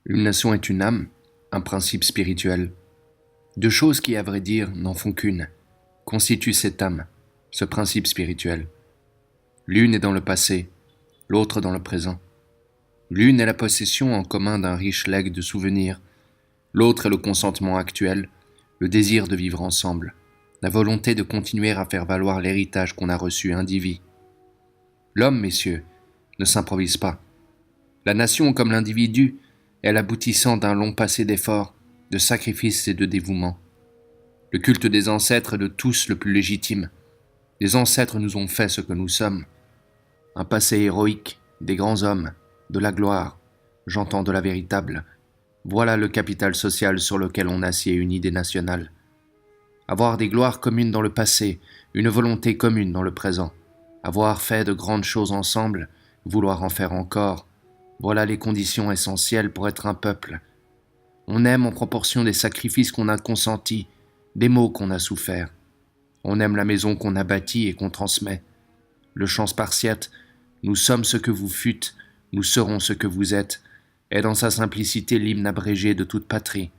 Une nation est une âme, un principe spirituel. Deux choses qui, à vrai dire, n'en font qu'une, constituent cette âme, ce principe spirituel. L'une est dans le passé, l'autre dans le présent. L'une est la possession en commun d'un riche legs de souvenirs, l'autre est le consentement actuel, le désir de vivre ensemble, la volonté de continuer à faire valoir l'héritage qu'on a reçu indivis. L'homme, messieurs, ne s'improvise pas. La nation, comme l'individu, est l'aboutissant d'un long passé d'efforts, de sacrifices et de dévouement. Le culte des ancêtres est de tous le plus légitime. Les ancêtres nous ont fait ce que nous sommes. Un passé héroïque, des grands hommes, de la gloire, j'entends de la véritable. Voilà le capital social sur lequel on assied une idée nationale. Avoir des gloires communes dans le passé, une volonté commune dans le présent. Avoir fait de grandes choses ensemble, vouloir en faire encore. Voilà les conditions essentielles pour être un peuple. On aime en proportion des sacrifices qu'on a consentis, des maux qu'on a soufferts. On aime la maison qu'on a bâtie et qu'on transmet. Le chant spartiate « Nous sommes ce que vous fûtes, nous serons ce que vous êtes » est dans sa simplicité l'hymne abrégé de toute patrie.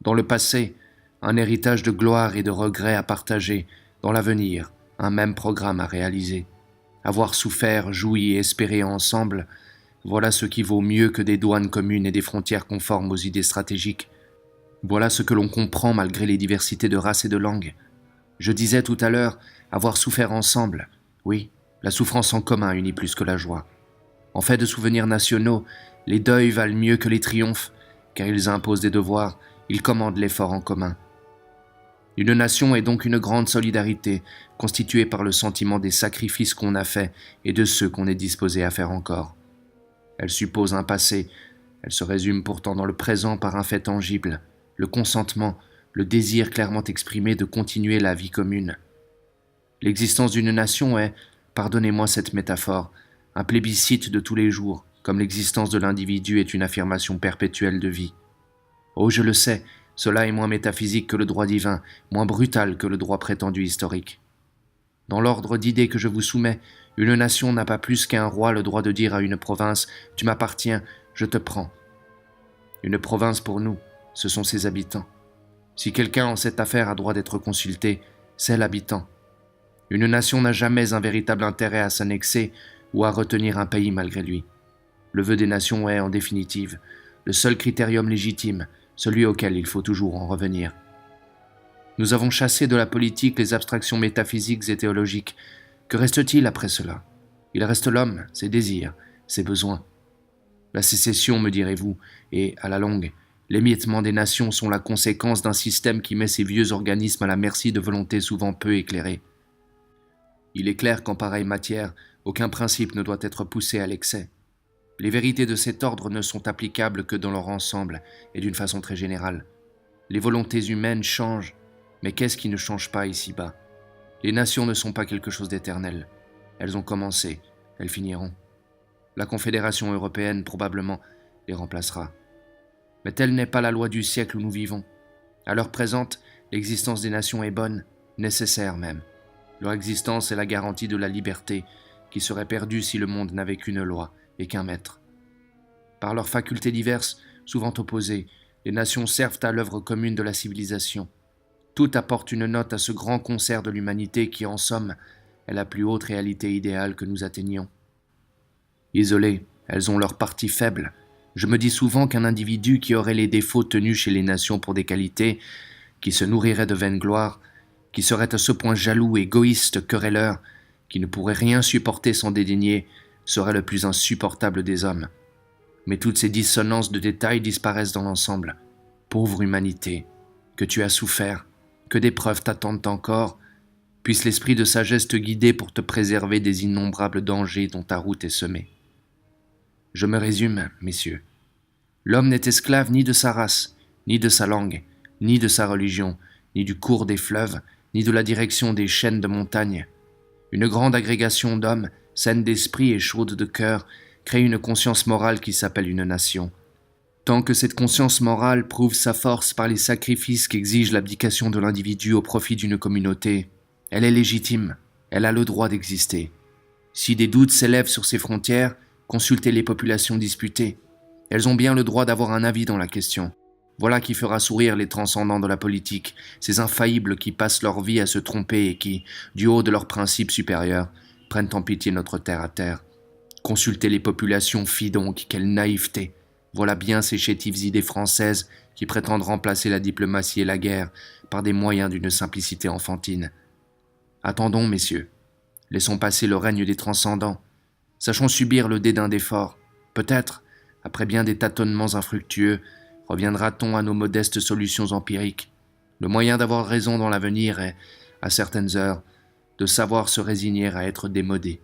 Dans le passé, un héritage de gloire et de regrets à partager, dans l'avenir, un même programme à réaliser. Avoir souffert, joui et espéré ensemble, voilà ce qui vaut mieux que des douanes communes et des frontières conformes aux idées stratégiques. Voilà ce que l'on comprend malgré les diversités de races et de langues. Je disais tout à l'heure, avoir souffert ensemble. Oui, la souffrance en commun unit plus que la joie. En fait de souvenirs nationaux, les deuils valent mieux que les triomphes, car ils imposent des devoirs, ils commandent l'effort en commun. Une nation est donc une grande solidarité, constituée par le sentiment des sacrifices qu'on a faits et de ceux qu'on est disposé à faire encore. Elle suppose un passé, elle se résume pourtant dans le présent par un fait tangible, le consentement, le désir clairement exprimé de continuer la vie commune. L'existence d'une nation est, pardonnez-moi cette métaphore, un plébiscite de tous les jours, comme l'existence de l'individu est une affirmation perpétuelle de vie. Oh, je le sais, cela est moins métaphysique que le droit divin, moins brutal que le droit prétendu historique. Dans l'ordre d'idées que je vous soumets, une nation n'a pas plus qu'un roi le droit de dire à une province « Tu m'appartiens, je te prends ». Une province pour nous, ce sont ses habitants. Si quelqu'un en cette affaire a droit d'être consulté, c'est l'habitant. Une nation n'a jamais un véritable intérêt à s'annexer ou à retenir un pays malgré lui. Le vœu des nations est, en définitive, le seul critérium légitime, celui auquel il faut toujours en revenir. Nous avons chassé de la politique les abstractions métaphysiques et théologiques. Que reste-t-il après cela? Il reste l'homme, ses désirs, ses besoins. La sécession, me direz-vous, et, à la longue, l'émiettement des nations sont la conséquence d'un système qui met ces vieux organismes à la merci de volontés souvent peu éclairées. Il est clair qu'en pareille matière, aucun principe ne doit être poussé à l'excès. Les vérités de cet ordre ne sont applicables que dans leur ensemble et d'une façon très générale. Les volontés humaines changent, mais qu'est-ce qui ne change pas ici-bas? Les nations ne sont pas quelque chose d'éternel. Elles ont commencé, elles finiront. La Confédération européenne, probablement, les remplacera. Mais telle n'est pas la loi du siècle où nous vivons. À l'heure présente, l'existence des nations est bonne, nécessaire même. Leur existence est la garantie de la liberté, qui serait perdue si le monde n'avait qu'une loi et qu'un maître. Par leurs facultés diverses, souvent opposées, les nations servent à l'œuvre commune de la civilisation. Tout apporte une note à ce grand concert de l'humanité qui, en somme, est la plus haute réalité idéale que nous atteignions. Isolées, elles ont leurs parties faibles. Je me dis souvent qu'un individu qui aurait les défauts tenus chez les nations pour des qualités, qui se nourrirait de vaine gloire, qui serait à ce point jaloux, égoïste, querelleur, qui ne pourrait rien supporter sans dédaigner, serait le plus insupportable des hommes. Mais toutes ces dissonances de détails disparaissent dans l'ensemble. Pauvre humanité, que tu as souffert, que d'épreuves t'attendent encore, puisse l'esprit de sagesse te guider pour te préserver des innombrables dangers dont ta route est semée. Je me résume, messieurs. L'homme n'est esclave ni de sa race, ni de sa langue, ni de sa religion, ni du cours des fleuves, ni de la direction des chaînes de montagnes. Une grande agrégation d'hommes, saine d'esprit et chaude de cœur, crée une conscience morale qui s'appelle une nation. Tant que cette conscience morale prouve sa force par les sacrifices qu'exige l'abdication de l'individu au profit d'une communauté, elle est légitime, elle a le droit d'exister. Si des doutes s'élèvent sur ses frontières, consultez les populations disputées. Elles ont bien le droit d'avoir un avis dans la question. Voilà qui fera sourire les transcendants de la politique, ces infaillibles qui passent leur vie à se tromper et qui, du haut de leurs principes supérieurs, prennent en pitié notre terre à terre. Consulter les populations, fi donc, quelle naïveté. Voilà bien ces chétives idées françaises qui prétendent remplacer la diplomatie et la guerre par des moyens d'une simplicité enfantine. Attendons, messieurs. Laissons passer le règne des transcendants. Sachons subir le dédain des forts. Peut-être, après bien des tâtonnements infructueux, reviendra-t-on à nos modestes solutions empiriques. Le moyen d'avoir raison dans l'avenir est, à certaines heures, de savoir se résigner à être démodé.